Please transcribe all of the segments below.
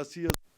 80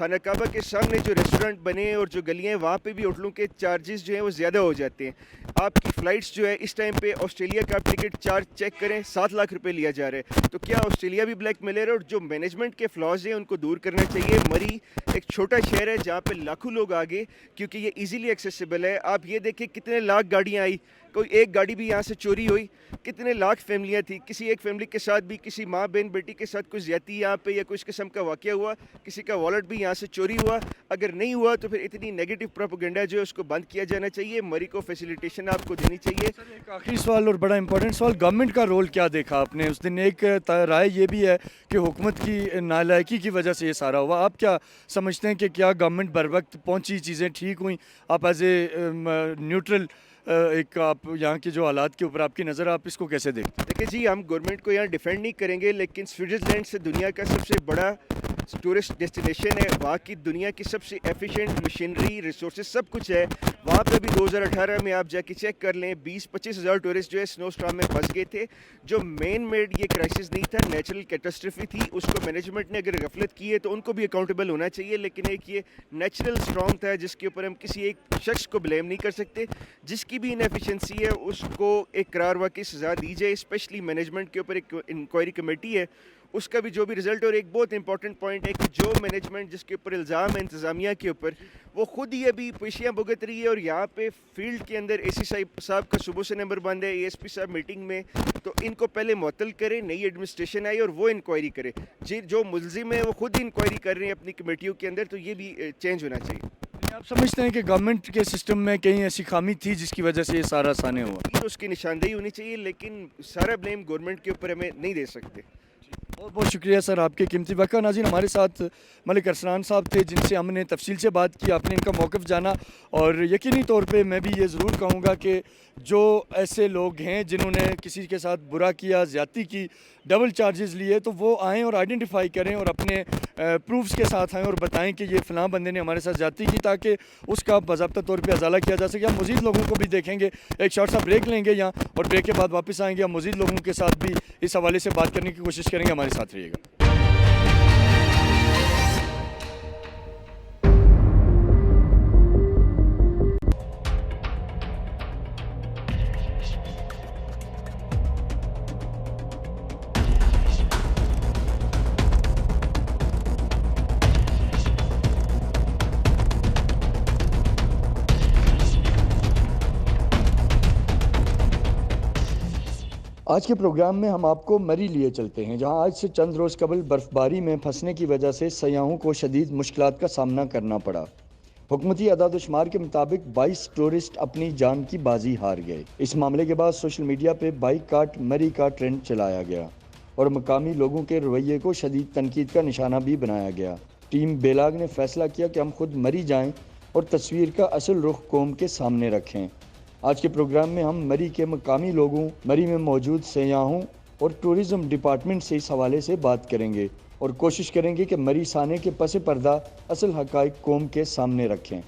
خانہ کعبہ کے سامنے جو ریسٹورنٹ بنے ہیں اور جو گلیاں ہیں وہاں پہ بھی ہوٹلوں کے چارجز جو ہیں وہ زیادہ ہو جاتے ہیں. آپ کی فلائٹس جو ہے اس ٹائم پہ آسٹریلیا کا ٹکٹ چارج چیک کریں 7 لاکھ روپے لیا جا رہا ہے. تو کیا آسٹریلیا بھی بلیک میلر ہے؟ اور جو مینجمنٹ کے فلاز ہیں ان کو دور کرنا چاہیے. مری ایک چھوٹا شہر ہے جہاں پہ لاکھوں لوگ آگے کیونکہ یہ ایزیلی ایکسیسیبل ہے. آپ یہ دیکھیں کتنے لاکھ گاڑیاں آئی, کوئی ایک گاڑی بھی یہاں سے چوری ہوئی, کتنے لاکھ فیملیاں تھیں, کسی ایک فیملی کے ساتھ بھی کسی ماں بہن بیٹی کے ساتھ کوئی زیادتی یہاں پہ یا کچھ قسم کا واقعہ ہوا, کسی کا والٹ بھی یہاں سے چوری ہوا. اگر نہیں ہوا تو پھر اتنی نیگیٹو پروپیگنڈا جو ہے اس کو بند کیا جانا چاہیے. مری کو فیسیلیٹیشن آپ کو دینی چاہیے. ایک آخری سوال اور بڑا امپورٹنٹ سوال, گورنمنٹ کا رول کیا دیکھا آپ نے اس دن؟ ایک رائے یہ بھی ہے کہ حکومت کی نالائکی کی وجہ سے یہ سارا ہوا. آپ کیا سمجھتے ہیں کہ کیا گورنمنٹ بر وقت پہنچی, چیزیں ٹھیک ہوئیں؟ آپ ایز اے نیوٹرل ایک آپ یہاں کے جو حالات کے اوپر آپ کی نظر, آپ اس کو کیسے دیکھتے ہیں؟ دیکھیں جی, ہم گورنمنٹ کو یہاں ڈیفینڈ نہیں کریں گے, لیکن سوئٹزرلینڈ سے دنیا کا سب سے بڑا ٹورسٹ ڈیسٹینیشن ہے. وہاں کی دنیا کی سب سے ایفیشینٹ مشینری ریسورسز سب کچھ ہے. وہاں پہ بھی 2018 میں آپ جا کے چیک کر لیں 20-25 ہزار ٹورسٹ جو ہے سنو اسٹارم میں پھنس گئے تھے. جو مین میڈ یہ کرائسس نہیں تھا, نیچرل کیٹاسٹرفی تھی. اس کو مینجمنٹ نے اگر غفلت کی ہے تو ان کو بھی اکاؤنٹیبل ہونا چاہیے. لیکن ایک یہ نیچرل اسٹرام تھا جس کے اوپر ہم کسی ایک شخص کو بلیم نہیں کر سکتے. جس کی بھی انیفیشنسی ہے اس کو ایک قرار واقعی سزا دی جائے. اسپیشلی مینجمنٹ کے اوپر ایک انکوائری کمیٹی ہے, اس کا بھی جو بھی رزلٹ. اور ایک بہت امپورٹنٹ پوائنٹ ہے کہ جو مینجمنٹ جس کے اوپر الزام ہے انتظامیہ کے اوپر, وہ خود ہی ابھی پیشیاں بھگت رہی ہے. اور یہاں پہ فیلڈ کے اندر اے سی صاحب کا صبح سے نمبر بند ہے, اے ایس پی صاحب میٹنگ میں. تو ان کو پہلے معطل کرے, نئی ایڈمنسٹریشن آئی اور وہ انکوائری کرے. جی جو ملزم ہے وہ خود ہی انکوائری کر رہے ہیں اپنی کمیٹیوں کے اندر, تو یہ بھی چینج ہونا چاہیے. آپ سمجھتے ہیں کہ گورنمنٹ کے سسٹم میں کہیں ایسی خامی تھی جس کی وجہ سے یہ سارا سانے ہوا؟ اس کی نشاندہی ہونی چاہیے, لیکن سارا بلیم گورنمنٹ کے اوپر ہمیں نہیں دے سکتے. بہت بہت شکریہ سر آپ کے قیمتی وقت کا. ناظرین, ہمارے ساتھ ملک ارسلان صاحب تھے جن سے ہم نے تفصیل سے بات کی, آپ نے ان کا موقف جانا. اور یقینی طور پہ میں بھی یہ ضرور کہوں گا کہ جو ایسے لوگ ہیں جنہوں نے کسی کے ساتھ برا کیا, زیادتی کی, ڈبل چارجز لیے, تو وہ آئیں اور آئیڈینٹیفائی کریں اور اپنے پروفز کے ساتھ آئیں اور بتائیں کہ یہ فلاں بندے نے ہمارے ساتھ زیادتی کی, تاکہ اس کا باضابطہ طور پہ ازالہ کیا جا سکے. ہم مزید لوگوں کو بھی دیکھیں گے, ایک شارٹ سا بریک لیں گے یہاں, اور بریک کے بعد واپس آئیں گے. ہم مزید لوگوں کے ساتھ بھی اس حوالے سے بات کرنے کی کوشش کریں گے. ہمارے ساتھ رہیے گا. آج کے پروگرام میں ہم آپ کو مری لیے چلتے ہیں, جہاں آج سے چند روز قبل برف باری میں پھنسنے کی وجہ سے سیاحوں کو شدید مشکلات کا سامنا کرنا پڑا. حکومتی اعداد و شمار کے مطابق 22 ٹورسٹ اپنی جان کی بازی ہار گئے. اس معاملے کے بعد سوشل میڈیا پہ بائک کاٹ مری کا ٹرینڈ چلایا گیا اور مقامی لوگوں کے رویے کو شدید تنقید کا نشانہ بھی بنایا گیا. ٹیم بیلاگ نے فیصلہ کیا کہ ہم خود مری جائیں اور تصویر کا اصل رخ قوم کے سامنے رکھیں. آج کے پروگرام میں ہم مری کے مقامی لوگوں, مری میں موجود سیاحوں اور ٹورزم ڈپارٹمنٹ سے اس حوالے سے بات کریں گے اور کوشش کریں گے کہ مری سانے کے پس پردہ اصل حقائق قوم کے سامنے رکھیں.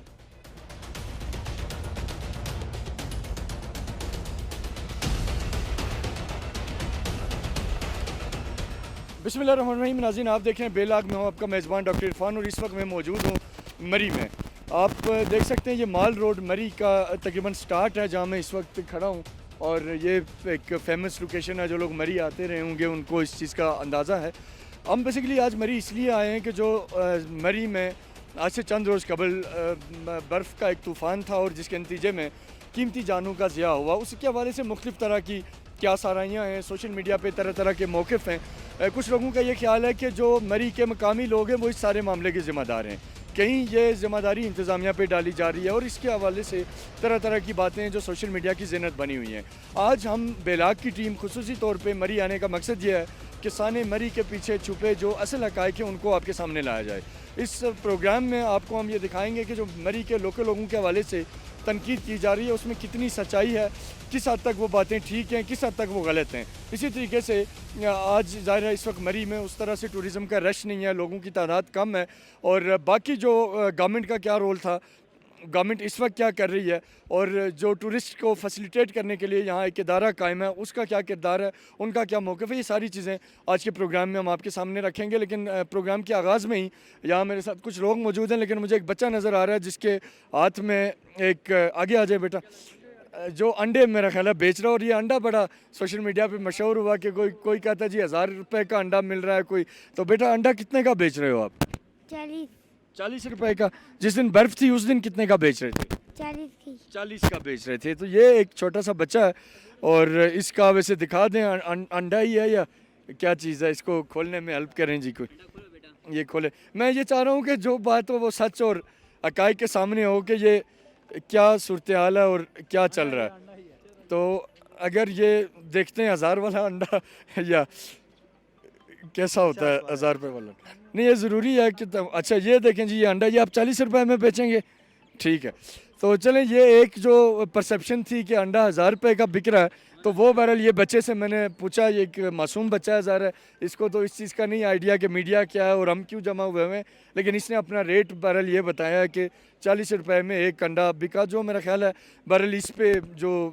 بسم اللہ الرحمن الرحیم. ناظرین, آپ دیکھ رہے ہیں بیلاگ میں ہوں, آپ کا میزبان ڈاکٹر عرفان, اور اس وقت میں موجود ہوں مری میں. آپ دیکھ سکتے ہیں یہ مال روڈ مری کا تقریباً سٹارٹ ہے جہاں میں اس وقت کھڑا ہوں, اور یہ ایک فیمس لوکیشن ہے. جو لوگ مری آتے رہے ہوں گے ان کو اس چیز کا اندازہ ہے. ہم بیسیکلی آج مری اس لیے آئے ہیں کہ جو مری میں آج سے چند روز قبل برف کا ایک طوفان تھا اور جس کے نتیجے میں قیمتی جانوں کا ضیاع ہوا, اس کے حوالے سے مختلف طرح کی کیا سارائیاں ہیں. سوشل میڈیا پہ طرح طرح کے موقف ہیں. کچھ لوگوں کا یہ خیال ہے کہ جو مری کے مقامی لوگ ہیں وہ اس سارے معاملے کے ذمہ دار ہیں, کہیں یہ ذمہ داری انتظامیہ پہ ڈالی جا رہی ہے, اور اس کے حوالے سے طرح طرح کی باتیں جو سوشل میڈیا کی زینت بنی ہوئی ہیں. آج ہم بیلاگ کی ٹیم خصوصی طور پہ مری آنے کا مقصد یہ ہے کہ سانے مری کے پیچھے چھپے جو اصل حقائق ہیں ان کو آپ کے سامنے لایا جائے. اس پروگرام میں آپ کو ہم یہ دکھائیں گے کہ جو مری کے لوکل لوگوں کے حوالے سے تنقید کی جا رہی ہے اس میں کتنی سچائی ہے, کس حد تک وہ باتیں ٹھیک ہیں, کس حد تک وہ غلط ہیں. اسی طریقے سے آج ظاہر ہے اس وقت مری میں اس طرح سے ٹورزم کا رش نہیں ہے, لوگوں کی تعداد کم ہے, اور باقی جو گورنمنٹ کا کیا رول تھا گورنمنٹ اس وقت کیا کر رہی ہے اور جو ٹورسٹ کو فیسیلیٹیٹ کرنے کے لیے یہاں ایک ادارہ قائم ہے اس کا کیا کردار ہے, ان کا کیا موقف ہے, یہ ساری چیزیں آج کے پروگرام میں ہم آپ کے سامنے رکھیں گے. لیکن پروگرام کے آغاز میں ہی یہاں میرے ساتھ کچھ لوگ موجود ہیں, لیکن مجھے ایک بچہ نظر آ رہا ہے جس کے ہاتھ میں ایک, آگے آ جائے بیٹا, جو انڈے میرا خیال ہے بیچ رہا ہے. اور یہ انڈا بڑا سوشل میڈیا پہ مشہور ہوا کہ کوئی کہتا ہے جی 1000 روپے کا انڈا مل رہا ہے کوئی. تو بیٹا انڈا کتنے کا بیچ رہے ہو آپ؟ 40 روپے کا. جس دن برف تھی اس دن کتنے کا بیچ رہے تھے؟ 40 کا بیچ رہے تھے. تو یہ ایک چھوٹا سا بچہ ہے اور اس کا ویسے دکھا دیں انڈا ہی ہے یا کیا چیز ہے, اس کو کھولنے میں ہیلپ کریں جی کوئی, یہ کھولے. میں یہ چاہ رہا ہوں کہ جو بات ہو وہ سچ اور حقائق کے سامنے ہو کہ یہ کیا صورتحال ہے اور کیا چل رہا ہے. تو اگر یہ دیکھتے ہیں 1000 والا انڈا یا کیسا ہوتا ہے 1000 روپے والا, نہیں یہ ضروری ہے کہ اچھا یہ دیکھیں جی یہ انڈا یہ آپ 40 روپے میں بیچیں گے, ٹھیک ہے. تو چلیں یہ ایک جو پرسیپشن تھی کہ انڈا 1000 روپے کا بک رہا ہے, تو وہ بہرحال یہ بچے سے میں نے پوچھا, یہ ایک معصوم بچہ ہے ظاہر ہے, اس کو تو اس چیز کا نہیں آئیڈیا کہ میڈیا کیا ہے اور ہم کیوں جمع ہوئے ہیں, لیکن اس نے اپنا ریٹ بہرحال یہ بتایا کہ 40 روپے میں ایک انڈا بکا. جو میرا خیال ہے بہرحال اس پہ جو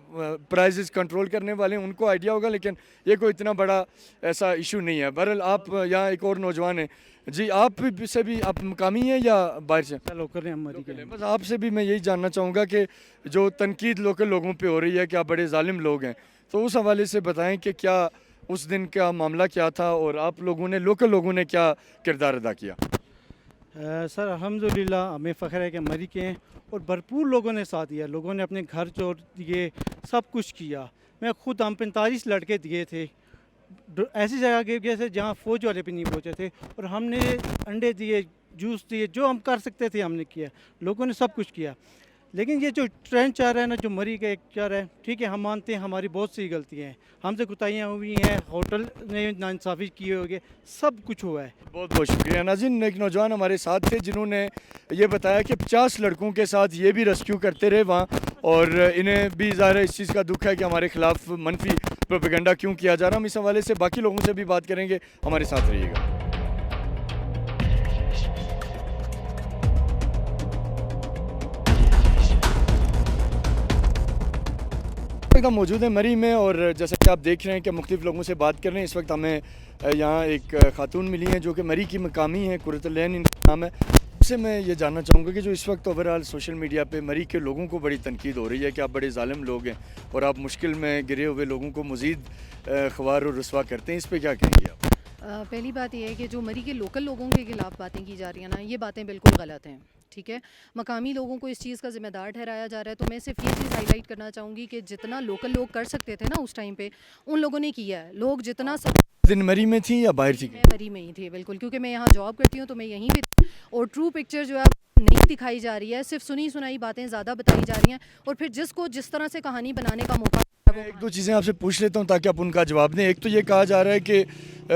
پرائزز کنٹرول کرنے والے ہیں ان کو آئیڈیا ہوگا, لیکن یہ کوئی اتنا بڑا ایسا ایشو نہیں ہے. بہرحال آپ یہاں ایک اور نوجوان ہیں جی, آپ سے بھی آپ مقامی ہیں یا باہر سے؟ لوکل ہیں ہماری. بس آپ سے بھی میں یہی جاننا چاہوں گا کہ جو تنقید لوکل لوگوں پہ ہو رہی ہے کہ آپ بڑے ظالم لوگ ہیں, تو اس حوالے سے بتائیں کہ کیا اس دن کا معاملہ کیا تھا اور آپ لوگوں نے لوکل لوگوں نے کیا کردار ادا کیا؟ سر الحمدللہ ہمیں فخر ہے کہ مری کے ہیں اور بھرپور لوگوں نے ساتھ دیا, لوگوں نے اپنے گھر چھوڑ دیے, سب کچھ کیا. میں خود ہم 45 لڑکے دیے تھے ایسی جگہ کے جیسے جہاں فوج والے بھی نہیں پہنچے تھے, اور ہم نے انڈے دیے, جوس دیے, جو ہم کر سکتے تھے ہم نے کیا. لوگوں نے سب کچھ کیا. لیکن یہ جو ٹرینڈ چل رہا ہے نا, جو مری کا ایک چل رہا ہے, ٹھیک ہے ہم مانتے ہیں ہماری بہت سی غلطیاں ہیں, ہم سے کوتاہیاں ہوئی ہیں, ہوٹل نے ناانصافی کی ہوگی, سب کچھ ہوا ہے. بہت بہت شکریہ. ناظرین ایک نوجوان ہمارے ساتھ تھے جنہوں نے یہ بتایا کہ 50 لڑکوں کے ساتھ یہ بھی ریسکیو کرتے رہے وہاں, اور انہیں بھی ظاہر ہے اس چیز کا دکھ ہے کہ ہمارے خلاف منفی پروپیگنڈا کیوں کیا جا رہا. ہم اس حوالے سے باقی لوگوں سے بھی بات کریں گے, ہمارے ساتھ رہیے گا. ہم موجود ہیں مری میں, اور جیسا کہ آپ دیکھ رہے ہیں کہ مختلف لوگوں سے بات کر رہے ہیں. اس وقت ہمیں یہاں ایک خاتون ملی ہیں جو کہ مری کی مقامی ہیں, قرۃ العین ان کا نام ہے. اس سے میں یہ جاننا چاہوں گا کہ جو اس وقت اوورآل سوشل میڈیا پہ مری کے لوگوں کو بڑی تنقید ہو رہی ہے کہ آپ بڑے ظالم لوگ ہیں اور آپ مشکل میں گرے ہوئے لوگوں کو مزید خوار اور رسوا کرتے ہیں, اس پہ کیا کہیں گے آپ؟ پہلی بات یہ ہے کہ جو مری کے لوکل لوگوں کے خلاف باتیں کی جا رہی ہیں نا, یہ باتیں بالکل غلط ہیں, ٹھیک ہے. مقامی لوگوں کو اس چیز کا ذمہ دار ٹھہرایا جا رہا ہے. تو میں صرف یہ چیز ہائی لائٹ کرنا چاہوں گی کہ جتنا لوکل لوگ کر سکتے تھے نا اس ٹائم پہ, ان لوگوں نے کیا ہے. لوگ جتنا دن مری میں تھی یا باہر تھی؟ میں مری میں ہی تھی بالکل, کیونکہ میں یہاں جاب کرتی ہوں تو میں یہیں پہ تھی. اور ٹرو پکچر جو ہے نہیں دکھائی جا رہی ہے, صرف سنی سنائی باتیں زیادہ بتائی جا رہی ہیں, اور پھر جس کو جس طرح سے کہانی بنانے کا موقع. ایک دو چیزیں آپ سے پوچھ لیتا ہوں تاکہ آپ ان کا جواب دیں. ایک تو یہ کہا جا رہا ہے کہ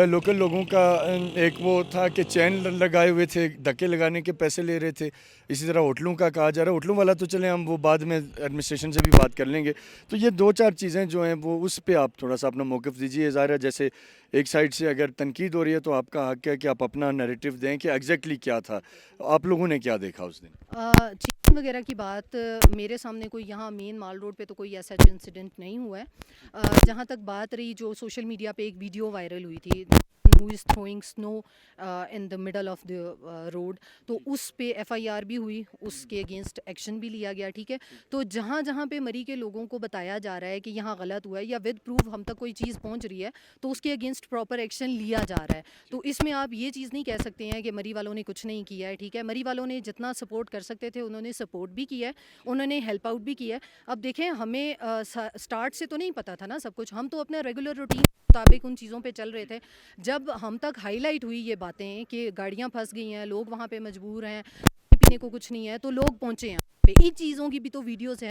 لوکل لوگوں کا ایک وہ تھا کہ چین لگائے ہوئے تھے, دھکے لگانے کے پیسے لے رہے تھے. اسی طرح ہوٹلوں کا کہا جا رہا ہے, ہوٹلوں والا تو چلیں ہم وہ بعد میں ایڈمنسٹریشن سے بھی بات کر لیں گے. تو یہ 2-4 چیزیں جو ہیں وہ اس پہ آپ تھوڑا سا اپنا موقف دیجیے. ظاہر ہے جیسے ایک سائڈ سے اگر تنقید ہو رہی ہے تو آپ کا حق ہے کہ آپ اپنا نیریٹو دیں کہ ایگزیکٹلی کیا تھا, آپ لوگوں نے کیا دیکھا اس دن. چکن وغیرہ کی بات میرے سامنے کوئی یہاں مین مال روڈ پہ تو کوئی ایسا انسیڈنٹ نہیں ہوا ہے. جہاں تک بات رہی جو سوشل میڈیا پہ ایک ویڈیو وائرل ہوئی تھی, who is throwing snow in the middle of the road, تو اس پہ FIR بھی ہوئی, اس کے اگینسٹ ایکشن بھی لیا گیا, ٹھیک ہے. تو جہاں جہاں پہ مری کے لوگوں کو بتایا جا رہا ہے کہ یہاں غلط ہوا ہے یا ود پروف ہم تک کوئی چیز پہنچ رہی ہے تو اس کے اگینسٹ پراپر ایکشن لیا جا رہا ہے. تو اس میں آپ یہ چیز نہیں کہہ سکتے ہیں کہ مری والوں نے کچھ نہیں کیا ہے, ٹھیک ہے. مری والوں نے جتنا سپورٹ کر سکتے تھے انہوں نے سپورٹ بھی کیا ہے, انہوں نے ہیلپ آؤٹ بھی کیا ہے. اب دیکھیں ہمیں اسٹارٹ سے تو نہیں پتا تھا نا سب کچھ, ہم تو اپنے ریگولر روٹین مطابق ان چیزوں پہ چل رہے تھے. جب ہم تک ہائی لائٹ ہوئی یہ باتیں کہ گاڑیاں پھنس گئی ہیں, لوگ وہاں پہ مجبور ہیں, پینے کو کچھ نہیں ہے, تو لوگ پہنچے ہیں پہ. ان چیزوں کی بھی تو ویڈیوز ہیں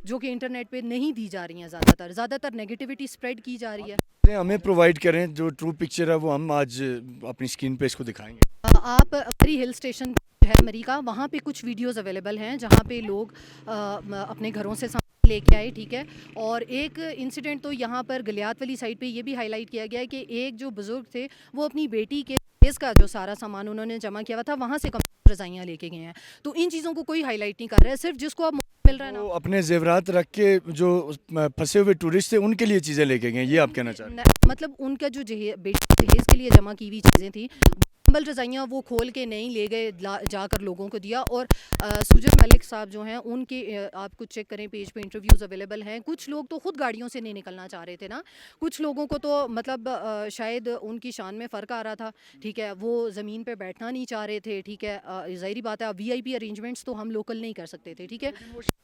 جو کہ انٹرنیٹ پہ نہیں دی جا رہی ہیں, زیادہ تر نیگیٹیوٹی اسپریڈ کی جا رہی ہے. ہمیں پرووائڈ کریں جو ٹرو پکچر ہے وہ ہم آج اپنی اسکرین پہ اس کو دکھائیں گے. آپ مری ہل اسٹیشن ہے مری کا, وہاں پہ کچھ ویڈیوز اویلیبل ہیں جہاں پہ لوگ اپنے گھروں سے لے کے آئے, ٹھیک ہے. اور ایک انسیڈنٹ تو یہاں پر گلیات والی سائڈ پہ یہ بھی ہائی لائٹ کیا گیا ہے کہ ایک جو بزرگ تھے وہ اپنی بیٹی کے اس کا جو سارا سامان انہوں نے جمع کیا ہوا تھا وہاں سے رضائیاں لے کے گئے ہیں. تو ان چیزوں کو کوئی ہائی لائٹ نہیں کر رہا ہے, صرف جس کو اب مل رہا ہے نا وہ اپنے زیورات رکھ کے جو پھنسے ہوئے ٹورسٹ تھے ان کے لیے چیزیں لے کے گئے, یہ آپ کہنا چاہ رہے ہیں؟ مطلب ان کا جو جہیز کے لیے جمع کی ہوئی چیزیں تھیں, کمبل رضائیاں وہ کھول کے نہیں لے گئے, جا کر لوگوں کو دیا. اور سجد ملک صاحب جو ہیں ان کے آپ کچھ چیک کریں, پیج پہ انٹرویوز اویلیبل ہیں. کچھ لوگ تو خود گاڑیوں سے نہیں نکلنا چاہ رہے تھے نا, کچھ لوگوں کو تو مطلب شاید ان کی شان میں فرق آ رہا تھا, ٹھیک ہے, وہ زمین پہ بیٹھنا نہیں چاہ رہے تھے, ٹھیک ہے. ظاہری بات ہے وی آئی پی ارینجمنٹس تو ہم لوکل نہیں کر سکتے تھے, ٹھیک ہے.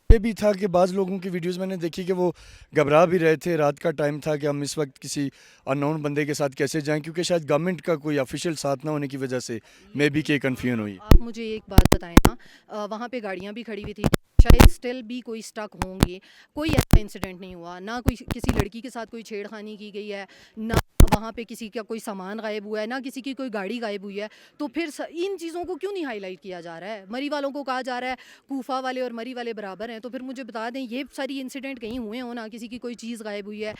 یہ بھی تھا کہ بعض لوگوں کی ویڈیوز میں نے دیکھی کہ وہ گھبرا بھی رہے تھے, رات کا ٹائم تھا کہ ہم اس وقت کسی ان نون بندے کے ساتھ کیسے جائیں, کیونکہ شاید گورنمنٹ کا کوئی آفیشیل ساتھ نہ ہونے کی وجہ سے میں بھی کہ کنفیوژن ہوئی. آپ مجھے ایک بات بتائیں نا, وہاں پہ گاڑیاں بھی کھڑی ہوئی تھی, شاید اسٹل بھی کوئی اسٹک ہوں گے, کوئی ایسا انسیڈنٹ نہیں ہوا, نہ کوئی کسی لڑکی کے ساتھ کوئی چھیڑ خانی کی گئی ہے, نہ وہاں پہ کسی کا کوئی سامان غائب ہوا ہے, نہ کسی کی کوئی گاڑی غائب ہوئی ہے. تو پھر ان چیزوں کو کیوں نہیں ہائی لائٹ کیا جا رہا ہے؟ مری والوں کو کہا جا رہا ہے کوفہ والے اور مری والے برابر ہیں, تو پھر مجھے بتا دیں یہ ساری انسیڈنٹ کہیں ہوئے ہوں نا, کسی کی کوئی چیز غائب ہوئی ہے,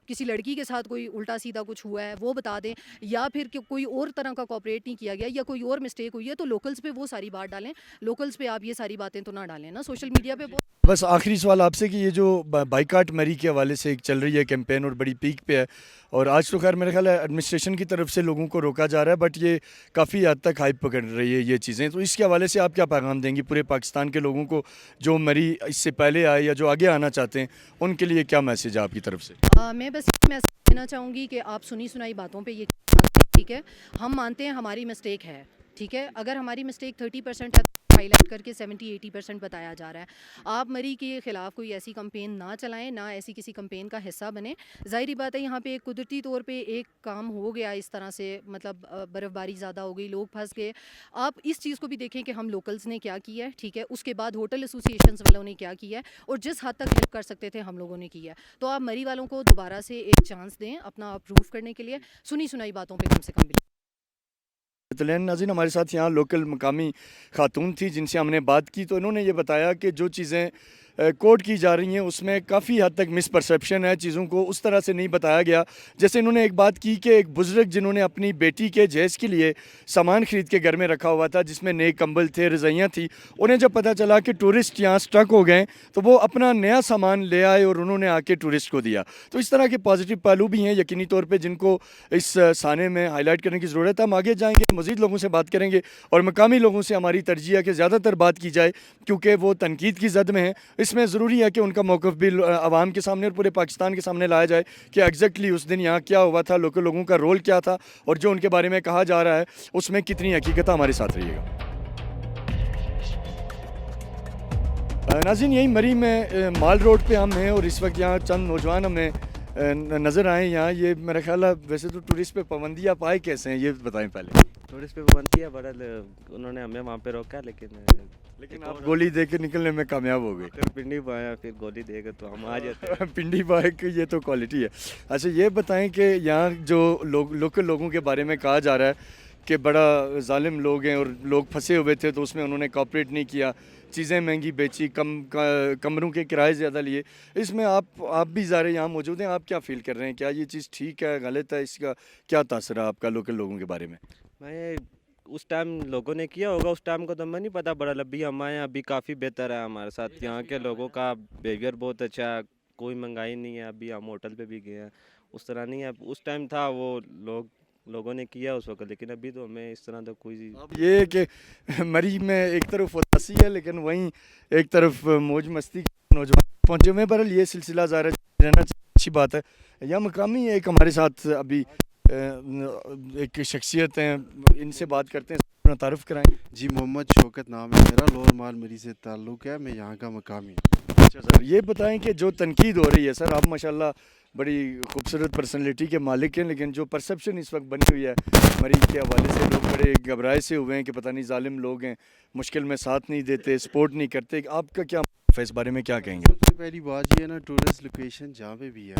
کسی لڑکی کے ساتھ کوئی الٹا سیدھا کچھ ہوا ہے وہ بتا دیں, یا پھر کوئی اور طرح کا کوآپریٹ نہیں کیا گیا, یا کوئی اور مسٹیک ہوئی ہے, تو لوکلز پہ وہ ساری بات ڈالیں. لوکلز پہ آپ یہ ساری باتیں تو نہ ڈالیں نا سوشل میڈیا پہ. بس آخری سوال آپ سے کہ یہ جو بائیکاٹ مری کے حوالے سے ایک چل رہی ہے کیمپین اور بڑی پیک پہ ہے, اور آج تو خیر میرے خیال ہے ایڈمنسٹریشن کی طرف سے لوگوں کو روکا جا رہا ہے, بٹ یہ کافی حد تک ہائپ پکڑ رہی ہے یہ چیزیں, تو اس کے حوالے سے آپ کیا پیغام دیں گی پورے پاکستان کے لوگوں کو جو مری اس سے پہلے آئے یا جو آگے آنا چاہتے ہیں, ان کے لیے کیا میسیج ہے آپ کی طرف سے؟ میں بس یہ میسیج دینا چاہوں گی کہ آپ سنی سنائی باتوں پہ یہ ٹھیک ہے, ہم مانتے ہیں ہماری مسٹیک ہے, ٹھیک ہے. اگر ہماری مسٹیک 30% ہے ہائی لائٹ کر کے 70-80% بتایا جا رہا ہے. آپ مری کے خلاف کوئی ایسی کمپین نہ چلائیں, نہ ایسی کسی کمپین کا حصہ بنیں. ظاہری بات ہے یہاں پہ ایک قدرتی طور پہ ایک کام ہو گیا اس طرح سے, مطلب برف باری زیادہ ہو گئی, لوگ پھنس گئے. آپ اس چیز کو بھی دیکھیں کہ ہم لوکلز نے کیا کیا ہے, ٹھیک ہے. اس کے بعد ہوٹل ایسوسیشنز والوں نے کیا کیا ہے, اور جس حد تک ہیلپ کر سکتے تھے ہم لوگوں نے کی ہے. تو آپ مری والوں کو دوبارہ سے ایک چانس دیں اپنا پروف کرنے کے لیے, سنی سنائی باتوں پہ کم سے کم. ناظرین ہمارے ساتھ یہاں لوکل مقامی خاتون تھی جن سے ہم نے بات کی, تو انہوں نے یہ بتایا کہ جو چیزیں کوٹ کی جا رہی ہیں اس میں کافی حد تک مس پرسیپشن ہے, چیزوں کو اس طرح سے نہیں بتایا گیا. جیسے انہوں نے ایک بات کی کہ ایک بزرگ جنہوں نے اپنی بیٹی کے جہیز کے لیے سامان خرید کے گھر میں رکھا ہوا تھا جس میں نئے کمبل تھے, رضائیاں تھیں, انہیں جب پتہ چلا کہ ٹورسٹ یہاں سٹک ہو گئے تو وہ اپنا نیا سامان لے آئے اور انہوں نے آ کے ٹورسٹ کو دیا. تو اس طرح کے پازیٹیو پہلو بھی ہیں یقینی طور پہ جن کو اس سانے میں ہائی لائٹ کرنے کی ضرورت ہے. ہم آگے جائیں گے, مزید لوگوں سے بات کریں گے, اور مقامی لوگوں سے ہماری ترجیح ہے کہ زیادہ تر بات کی جائے کیونکہ وہ تنقید کی زد میں ہیں. اس میں ضروری ہے کہ ان کا موقف بھی عوام کے سامنے اور پورے پاکستان کے سامنے لایا جائے کہ ایگزیکٹلی اس دن یہاں کیا ہوا تھا, لوکل لوگوں کا رول کیا تھا, اور جو ان کے بارے میں کہا جا رہا ہے اس میں کتنی حقیقت. ہمارے ساتھ رہیے گا. ناظرین یہی مری میں مال روڈ پہ ہم ہیں, اور اس وقت یہاں چند نوجوان ہمیں نظر آئے. یہاں یہ میرا خیال ہے ویسے تو ٹورسٹ پہ پابندی آپ آئے کیسے ہیں یہ بتائیں پہلے. ٹورسٹ پہ پابندی ہے, بڑا انہوں نے ہمیں وہاں پہ روکا, لیکن آپ گولی دے کے نکلنے میں کامیاب ہو گئے. پھر پنڈی پایا, پھر گولی دے کے تو ہم آ جاتے ہیں. پنڈی بائک یہ تو کوالٹی ہے. اچھا یہ بتائیں کہ یہاں جو لوکل لوگوں کے بارے میں کہا جا رہا ہے کہ بڑا ظالم لوگ ہیں اور لوگ پھنسے ہوئے تھے تو اس میں انہوں نے کوآپریٹ نہیں کیا, چیزیں مہنگی بیچی, کمروں کے کرائے زیادہ لیے, اس میں آپ بھی ظاہر یہاں موجود ہیں, آپ کیا فیل کر رہے ہیں, کیا یہ چیز ٹھیک ہے, غلط ہے, اس کا کیا تاثر ہے آپ کا لوکل لوگوں کے بارے میں؟ میں اس ٹائم لوگوں نے کیا ہوگا, اس ٹائم کو تو ہمیں نہیں پتا. بڑا لبی ہمارے ابھی کافی بہتر ہے ہمارے ساتھ, یہاں کے لوگوں کا بیہیویئر بہت اچھا ہے, کوئی مہنگائی نہیں ہے. ابھی ہم ہوٹل پہ بھی گئے ہیں, اس طرح نہیں ہے. اس ٹائم تھا وہ لوگوں نے کیا اس وقت, لیکن ابھی تو ہمیں اس طرح تو کوئی. یہ کہ مری میں ایک طرف اداسی ہے لیکن وہیں ایک طرف موج مستی نوجوان پہنچے ہوئے, پر یہ سلسلہ ظاہر رہنا اچھی بات ہے. یا مقامی ایک ہمارے ساتھ ابھی ایک شخصیت ہیں, ان سے بات کرتے ہیں, اپنا تعارف کرائیں. جی محمد شوکت نام ہے میرا, لور مال مری سے تعلق ہے, میں یہاں کا مقامی. اچھا سر, یہ بتائیں کہ جو تنقید ہو رہی ہے, سر آپ ماشاءاللہ بڑی خوبصورت پرسنالٹی کے مالک ہیں, لیکن جو پرسیپشن اس وقت بنی ہوئی ہے مری کے حوالے سے, لوگ بڑے گھبرائے سے ہوئے ہیں کہ پتہ نہیں ظالم لوگ ہیں, مشکل میں ساتھ نہیں دیتے, سپورٹ نہیں کرتے. آپ کا کیا اس بارے میں کیا کہیں گے؟ سب سے پہلی بات یہ ہے نا, ٹورسٹ لوکیشن جہاں پہ بھی ہے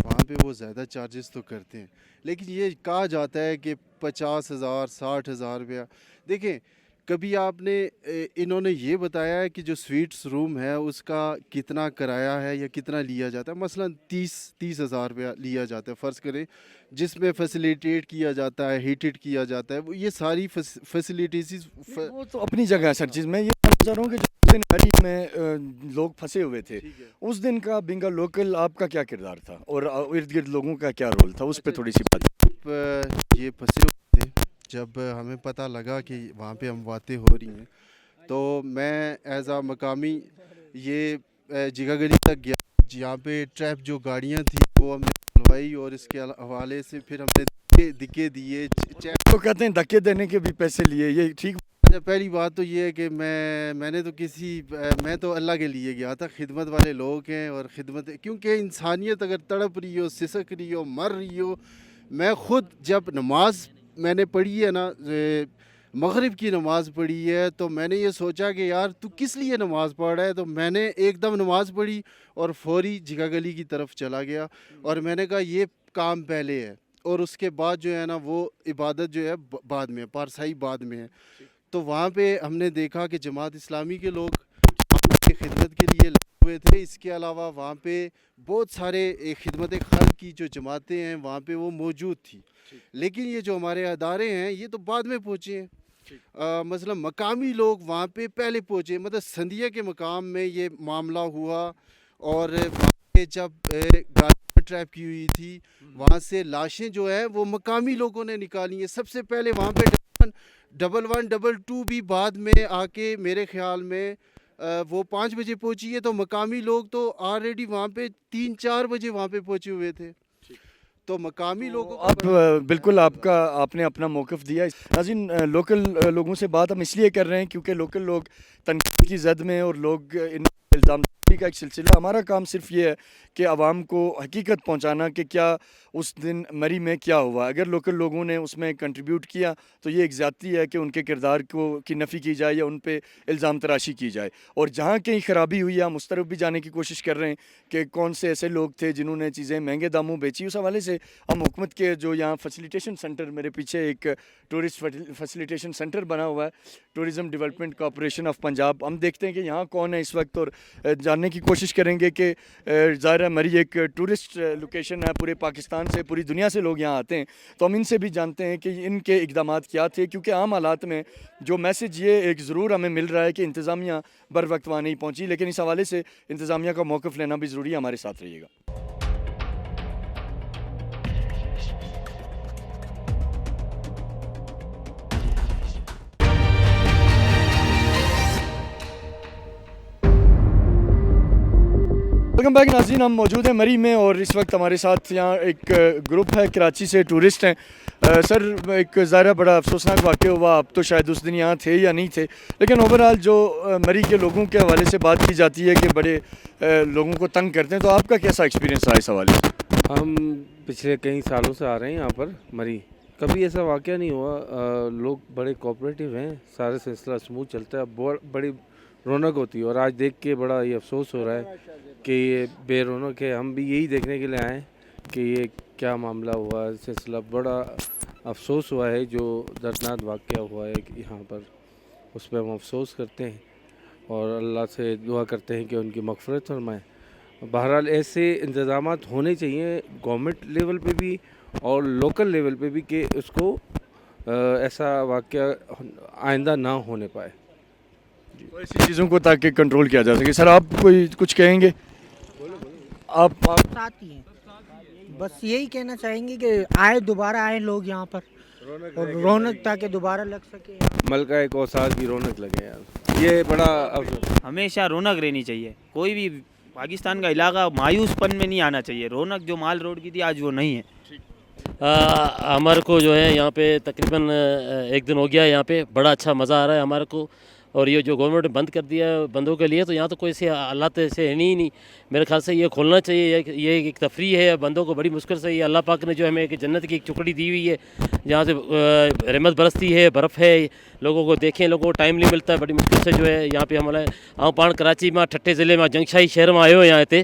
وہاں پہ وہ زیادہ چارجز تو کرتے ہیں, لیکن یہ کہا جاتا ہے کہ 50,000 60,000 روپیہ. دیکھیں کبھی آپ نے انہوں نے یہ بتایا ہے کہ جو سویٹس روم ہے اس کا کتنا کرایہ ہے یا کتنا لیا جاتا ہے؟ مثلا 30,000 روپیہ لیا جاتا ہے فرض کریں، جس میں فیسیلیٹیٹ کیا جاتا ہے، ہیٹڈ کیا جاتا ہے، وہ یہ ساری فیسیلیٹیز وہ تو اپنی جگہ ہے سر چیز. میں یہ کہنا چاہ رہا ہوں کہ جس دن مری میں لوگ پھنسے ہوئے تھے اس دن کا بینگا لوکل آپ کا کیا کردار تھا اور ارد گرد لوگوں کا کیا رول تھا، اس پہ تھوڑی سی بات. یہ پھنسے ہوئے تھے. جب ہمیں پتہ لگا کہ وہاں پہ امواتیں ہو رہی ہیں تو میں ایز اے مقامی یہ جگہ گلی تک گیا، جہاں پہ ٹریپ جو گاڑیاں تھیں وہ ہم نے کھلوائی اور اس کے حوالے سے پھر ہم نے دکے دیے. تو کہتے ہیں دھکے دینے کے بھی پیسے لیے، یہ ٹھیک؟ پہلی بات تو یہ ہے کہ میں نے تو میں تو اللہ کے لیے گیا تھا. خدمت والے لوگ ہیں اور خدمت، کیونکہ انسانیت اگر تڑپ رہی ہو، سسک رہی ہو، مر رہی ہو. میں خود جب نماز میں نے پڑھی ہے نا، مغرب کی نماز پڑھی ہے، تو میں نے یہ سوچا کہ یار تو کس لیے نماز پڑھ رہا ہے؟ تو میں نے ایک دم نماز پڑھی اور فوری جگہ گلی کی طرف چلا گیا اور میں نے کہا یہ کام پہلے ہے اور اس کے بعد جو ہے نا وہ عبادت جو ہے بعد میں، پارسائی بعد میں ہے. تو وہاں پہ ہم نے دیکھا کہ جماعت اسلامی کے لوگ خدمت کے لیے لگے ہوئے تھے. اس کے علاوہ وہاں پہ بہت سارے خدمت خلق کی جو جماعتیں ہیں وہاں پہ وہ موجود تھی. لیکن یہ جو ہمارے ادارے ہیں یہ تو بعد میں پہنچے ہیں. مثلا مقامی لوگ وہاں پہ پہلے پہنچے، مطلب سندھیا کے مقام میں یہ معاملہ ہوا اور وہاں پہ جب گاڑی ٹریپ کی ہوئی تھی وہاں سے لاشیں جو ہے وہ مقامی لوگوں نے نکالی ہیں. سب سے پہلے وہاں پہ 1112 بھی بعد میں آ کے میرے خیال میں وہ 5 بجے پہنچی ہے، تو مقامی لوگ تو آلریڈی وہاں پہ 3-4 بجے وہاں پہ پہنچے ہوئے تھے. تو مقامی لوگوں آپ بالکل آپ نے اپنا موقف دیا. ناظرین، لوکل لوگوں سے بات ہم اس لیے کر رہے ہیں کیونکہ لوکل لوگ تنقید کی زد میں اور لوگ ان الزام کا ایک سلسلہ. ہمارا کام صرف یہ ہے کہ عوام کو حقیقت پہنچانا کہ کیا اس دن مری میں کیا ہوا. اگر لوکل لوگوں نے اس میں کنٹریبیوٹ کیا تو یہ ایک زیادتی ہے کہ ان کے کردار کی نفی کی جائے یا ان پہ الزام تراشی کی جائے. اور جہاں کہیں خرابی ہوئی ہے ہم اس طرف بھی جانے کی کوشش کر رہے ہیں کہ کون سے ایسے لوگ تھے جنہوں نے چیزیں مہنگے داموں بیچی. اس حوالے سے ہم حکومت کے جو یہاں فیسیلیٹیشن سینٹر، میرے پیچھے ایک ٹورسٹ فیسیلیٹیشن سینٹر بنا ہوا ہے، tourism development corporation of Punjab, ہم دیکھتے ہیں کہ یہاں کون ہے اس وقت اور جاننے کی کوشش کریں گے کہ ظاہر ہے مری ایک ٹورسٹ لوکیشن ہے، پورے پاکستان سے، پوری دنیا سے لوگ یہاں آتے ہیں. تو ہم ان سے بھی جانتے ہیں کہ ان کے اقدامات کیا تھے، کیونکہ عام حالات میں جو میسج یہ ایک ضرور ہمیں مل رہا ہے کہ انتظامیہ بر وقت وہاں نہیں پہنچی. لیکن اس حوالے سے انتظامیہ کا موقف لینا بھی ضروری ہے. ہمارے ساتھ رہیے گا. ویلکم بیک ناظرین، ہم موجود ہیں مری میں اور اس وقت ہمارے ساتھ یہاں ایک گروپ ہے، کراچی سے ٹورسٹ ہیں. سر، ایک ظاہر بڑا افسوسناک واقعہ ہوا، آپ تو شاید اس دن یہاں تھے یا نہیں تھے، لیکن اوورآل جو مری کے لوگوں کے حوالے سے بات کی جاتی ہے کہ بڑے لوگوں کو تنگ کرتے ہیں، تو آپ کا کیسا ایکسپیرینس رہا اس حوالے سے؟ ہم پچھلے کئی سالوں سے آ رہے ہیں یہاں پر مری، کبھی ایسا واقعہ نہیں ہوا. لوگ بڑے کوآپریٹیو ہیں، سارے سلسلہ سموتھ چلتا ہے، بڑی رونق ہوتی ہے. اور آج دیکھ کے بڑا یہ افسوس ہو رہا ہے کہ یہ بے رونق ہے. ہم بھی یہی دیکھنے کے لیے آئے ہیں کہ یہ کیا معاملہ ہوا. سلسلہ بڑا افسوس ہوا ہے، جو دردناک واقعہ ہوا ہے یہاں پر، اس پہ ہم افسوس کرتے ہیں اور اللہ سے دعا کرتے ہیں کہ ان کی مغفرت فرمائے. بہرحال ایسے انتظامات ہونے چاہیے گورنمنٹ لیول پہ بھی اور لوکل لیول پہ بھی کہ اس کو ایسا واقعہ آئندہ نہ ہونے پائے. تو ایسی چیزوں کو تاکہ کنٹرول کیا جا سکے. سر، آپ کوئی کچھ کہیں گے؟ آپ ساتھ ہی ہیں، بس یہی کہنا چاہیں گے کہ دوبارہ آئیں لوگ یہاں پر اور رونق تاکہ دوبارہ لگ سکے. ملکہ ایک اور سال کی رونق لگے یار، یہ بڑا ہمیشہ رونق رہنی چاہیے. کوئی بھی پاکستان کا علاقہ مایوس پن میں نہیں آنا چاہیے. رونق جو مال روڈ کی تھی آج وہ نہیں ہے. ہمارے کو جو ہے یہاں پہ تقریباً 1 دن ہو گیا، یہاں پہ بڑا اچھا مزہ آ رہا ہے ہمارے کو. اور یہ جو گورنمنٹ بند کر دیا ہے بندوں کے لیے، تو یہاں تو کوئی ایسے حالات ایسے ہے نہیں. میرے خیال سے یہ کھولنا چاہیے. یہ ایک تفریح ہے بندوں کو، بڑی مشکل سے یہ اللہ پاک نے جو ہمیں ایک جنت کی ایک ٹکڑی دی ہوئی ہے جہاں سے رحمت برستی ہے، برف ہے. لوگوں کو دیکھیں، لوگوں کو ٹائم نہیں ملتا ہے، بڑی مشکل سے جو ہے یہاں پہ ہمارے پان کراچی میں ٹھٹے ضلع میں جنگشاہی شہر میں آئے ہوئے یہاں تھے.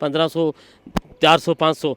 1500, 400, 500।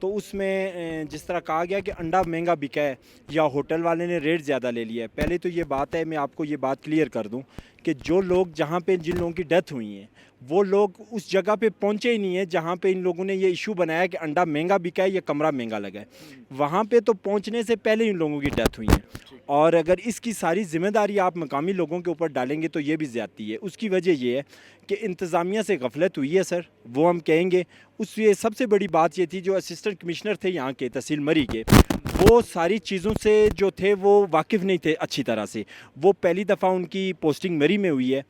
تو اس میں جس طرح کہا گیا کہ انڈا مہنگا بکا ہے یا ہوٹل والے نے ریٹ زیادہ لے لیا ہے. پہلے تو یہ بات ہے, میں آپ کو یہ بات کلیئر کر دوں کہ جو لوگ جہاں پہ جن لوگوں کی ڈیتھ ہوئی ہیں وہ لوگ اس جگہ پہ پہنچے ہی نہیں ہیں جہاں پہ ان لوگوں نے یہ ایشو بنایا کہ انڈا مہنگا بکا ہے یا کمرہ مہنگا لگا ہے. وہاں پہ تو پہنچنے سے پہلے ان لوگوں کی ڈیتھ ہوئی ہے, اور اگر اس کی ساری ذمہ داری آپ مقامی لوگوں کے اوپر ڈالیں گے تو یہ بھی زیادتی ہے. اس کی وجہ یہ ہے کہ انتظامیہ سے غفلت ہوئی ہے سر, وہ ہم کہیں گے. اس یہ سب سے بڑی بات یہ تھی جو اسسٹنٹ کمشنر تھے یہاں کے تحصیل مری کے, وہ ساری چیزوں سے جو تھے وہ واقف نہیں تھے اچھی طرح سے. وہ پہلی دفعہ ان کی پوسٹنگ مری میں ہوئی ہے,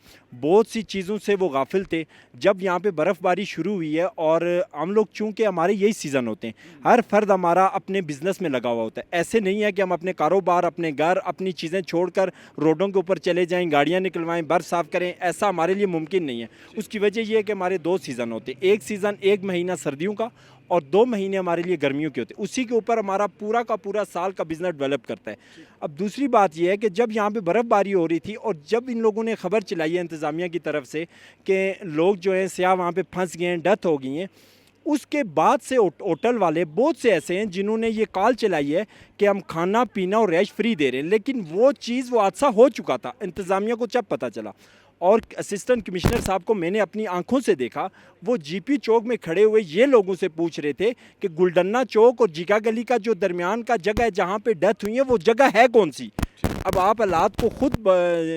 بہت سی چیزوں سے وہ غافل تھے. جب یہاں پہ برف باری شروع ہوئی ہے اور ہم لوگ چونکہ ہمارے یہی سیزن ہوتے ہیں, ہر فرد ہمارا اپنے بزنس میں لگا ہوا ہوتا ہے. ایسے نہیں ہے کہ ہم اپنے کاروبار, اپنے گھر, اپنی چیزیں چھوڑ کر روڈوں کے اوپر چلے جائیں, گاڑیاں نکلوائیں, برف صاف کریں. ایسا ہمارے لیے ممکن نہیں ہے. اس کی وجہ یہ ہے کہ ہمارے 2 سیزن ہوتے ہیں, ایک سیزن 1 مہینہ سردیوں کا اور 2 مہینے ہمارے لیے گرمیوں کے ہوتے ہیں. اسی کے اوپر ہمارا پورا کا پورا سال کا بزنس ڈیولپ کرتا ہے. اب دوسری بات یہ ہے کہ جب یہاں پہ برف باری ہو رہی تھی اور جب ان لوگوں نے خبر چلائی ہے انتظامیہ کی طرف سے کہ لوگ جو ہیں سیاح وہاں پہ پھنس گئے ہیں, ڈیتھ ہو گئی ہیں, اس کے بعد سے ہوٹل والے بہت سے ایسے ہیں جنہوں نے یہ کال چلائی ہے کہ ہم کھانا پینا اور رہائش فری دے رہے ہیں. لیکن وہ حادثہ ہو چکا تھا انتظامیہ کو جب پتہ چلا. اور اسسٹنٹ کمشنر صاحب کو میں نے اپنی آنکھوں سے دیکھا, وہ جی پی چوک میں کھڑے ہوئے یہ لوگوں سے پوچھ رہے تھے کہ گلڈنا چوک اور جیگا گلی کا جو درمیان کا جگہ ہے جہاں پہ ڈیتھ ہوئی ہے وہ جگہ ہے کون سی. اب آپ حالات کو خود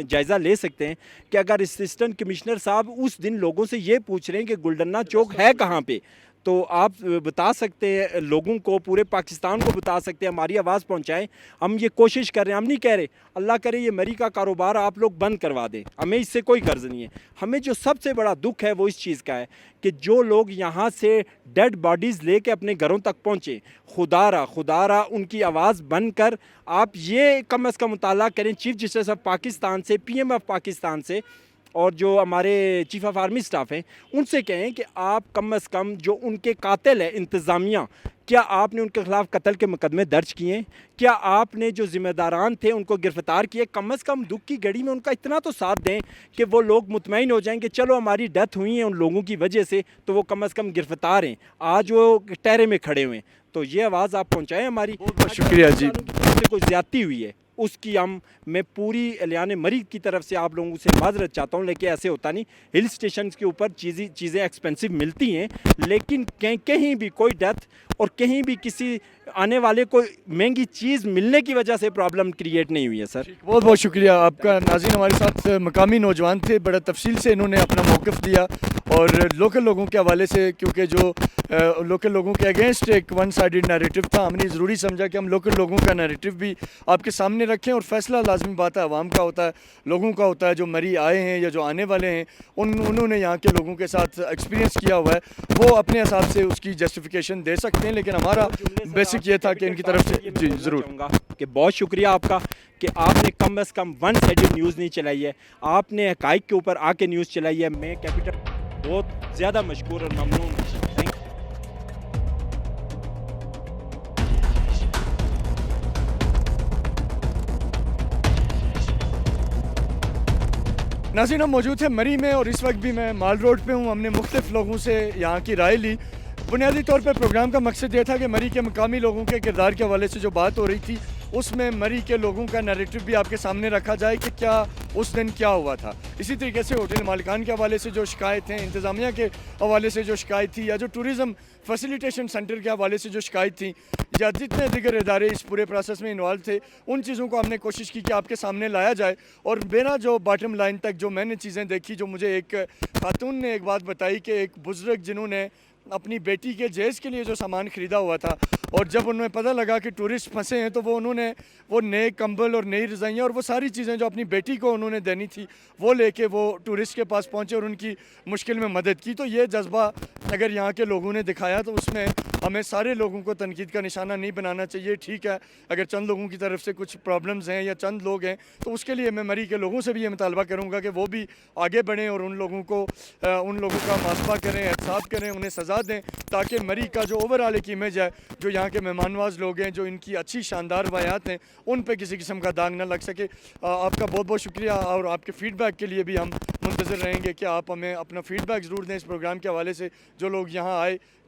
جائزہ لے سکتے ہیں کہ اگر اسسٹنٹ کمشنر صاحب اس دن لوگوں سے یہ پوچھ رہے ہیں کہ گلڈنا چوک ہے کہاں پہ, تو آپ بتا سکتے ہیں لوگوں کو, پورے پاکستان کو بتا سکتے ہیں, ہماری آواز پہنچائیں. ہم یہ کوشش کر رہے ہیں, ہم نہیں کہہ رہے اللہ کرے یہ مری کا کاروبار آپ لوگ بند کروا دیں, ہمیں اس سے کوئی غرض نہیں ہے. ہمیں جو سب سے بڑا دکھ ہے وہ اس چیز کا ہے کہ جو لوگ یہاں سے ڈیڈ باڈیز لے کے اپنے گھروں تک پہنچے, خدا را ان کی آواز بن کر آپ یہ کم از کم مطالعہ کریں چیف جسٹس آف پاکستان سے, پی ایم آف پاکستان سے, اور جو ہمارے چیف آف آرمی سٹاف ہیں ان سے کہیں کہ آپ کم از کم جو ان کے قاتل ہے انتظامیہ, کیا آپ نے ان کے خلاف قتل کے مقدمے درج کیے ہیں؟ کیا آپ نے جو ذمہ داران تھے ان کو گرفتار کیے؟ کم از کم دکھ کی گھڑی میں ان کا اتنا تو ساتھ دیں کہ وہ لوگ مطمئن ہو جائیں کہ چلو ہماری ڈیتھ ہوئی ہے ان لوگوں کی وجہ سے, تو وہ کم از کم گرفتار ہیں. آج وہ ٹہرے میں کھڑے ہوئے ہیں, تو یہ آواز آپ پہنچائیں ہماری. بہت شکریہ جی. سے کوئی زیادتی ہوئی ہے اس کی میں پوری الیان مری کی طرف سے آپ لوگوں سے معذرت چاہتا ہوں, لیکن ایسے ہوتا نہیں. ہل سٹیشنز کے اوپر چیزیں ایکسپینسو ملتی ہیں, لیکن کہیں بھی کوئی ڈیتھ اور کہیں بھی کسی آنے والے کو مہنگی چیز ملنے کی وجہ سے پرابلم کریٹ نہیں ہوئی ہے سر. بہت بہت شکریہ آپ کا. ناظرین, ہمارے ساتھ مقامی نوجوان تھے, بڑا تفصیل سے انہوں نے اپنا موقف دیا, اور لوکل لوگوں کے حوالے سے, کیونکہ جو لوکل لوگوں کے اگینسٹ ایک ون سائیڈڈ نیریٹو تھا, ہم نے ضروری سمجھا کہ ہم لوکل لوگوں کا نیریٹو بھی آپ کے سامنے رکھیں, اور فیصلہ لازمی بات ہے عوام کا ہوتا ہے, لوگوں کا ہوتا ہے, جو مری آئے ہیں یا جو آنے والے ہیں انہوں نے یہاں کے لوگوں کے ساتھ ایکسپیرینس کیا ہوا ہے, وہ اپنے حساب سے اس کی جسٹیفیکیشن دے سکتے ہیں. لیکن ہمارا بیسک یہ تھا کہ ان کی طرف سے جی ضرور کہ بہت شکریہ آپ کا کہ آپ نے کم از کم ون سائیڈڈ نیوز نہیں چلائی ہے, آپ نے حقائق کے اوپر آ کے نیوز چلائی ہے. میں کیپٹل بہت زیادہ مشکور اور ممنون. ناظرین, ہم موجود ہیں مری میں, اور اس وقت بھی میں مال روڈ پہ ہوں. ہم نے مختلف لوگوں سے یہاں کی رائے لی. بنیادی طور پہ پروگرام کا مقصد یہ تھا کہ مری کے مقامی لوگوں کے کردار کے حوالے سے جو بات ہو رہی تھی اس میں مری کے لوگوں کا نیریٹو بھی آپ کے سامنے رکھا جائے کہ کیا اس دن کیا ہوا تھا. اسی طریقے سے ہوٹل مالکان کے حوالے سے جو شکایت ہیں, انتظامیہ کے حوالے سے جو شکایت تھی, یا جو ٹورزم فیسیلیٹیشن سینٹر کے حوالے سے جو شکایت تھی, یا جتنے دیگر ادارے اس پورے پروسیس میں انوالو تھے, ان چیزوں کو ہم نے کوشش کی کہ آپ کے سامنے لایا جائے. اور میرا جو باٹم لائن تک جو میں نے چیزیں دیکھی, جو مجھے ایک خاتون نے ایک بات بتائی کہ ایک بزرگ جنہوں نے اپنی بیٹی کے جہیز کے لیے جو سامان خریدا ہوا تھا, اور جب انہیں پتہ لگا کہ ٹورسٹ پھنسے ہیں, تو انہوں نے وہ نئے کمبل اور نئی رضائیاں اور وہ ساری چیزیں جو اپنی بیٹی کو انہوں نے دینی تھی وہ لے کے وہ ٹورسٹ کے پاس پہنچے اور ان کی مشکل میں مدد کی. تو یہ جذبہ اگر یہاں کے لوگوں نے دکھایا تو اس میں ہمیں سارے لوگوں کو تنقید کا نشانہ نہیں بنانا چاہیے. ٹھیک ہے, اگر چند لوگوں کی طرف سے کچھ پرابلمز ہیں یا چند لوگ ہیں, تو اس کے لیے میں مری کے لوگوں سے بھی یہ مطالبہ کروں گا کہ وہ بھی آگے بڑھیں اور ان لوگوں کا محاسبہ کریں, احتساب کریں, انہیں سزا دیں, تاکہ مری کا جو اوور آل ایک امیج ہے, جو یہاں کے مہمان نواز لوگ ہیں, جو ان کی اچھی شاندار روایات ہیں, ان پہ کسی قسم کا داغ نہ لگ سکے. آپ کا بہت بہت شکریہ, اور آپ کے فیڈ بیک کے لیے بھی ہم منتظر رہیں گے کہ آپ ہمیں اپنا فیڈ بیک ضرور دیں اس پروگرام کے حوالے سے. جو لوگ یہاں آئے,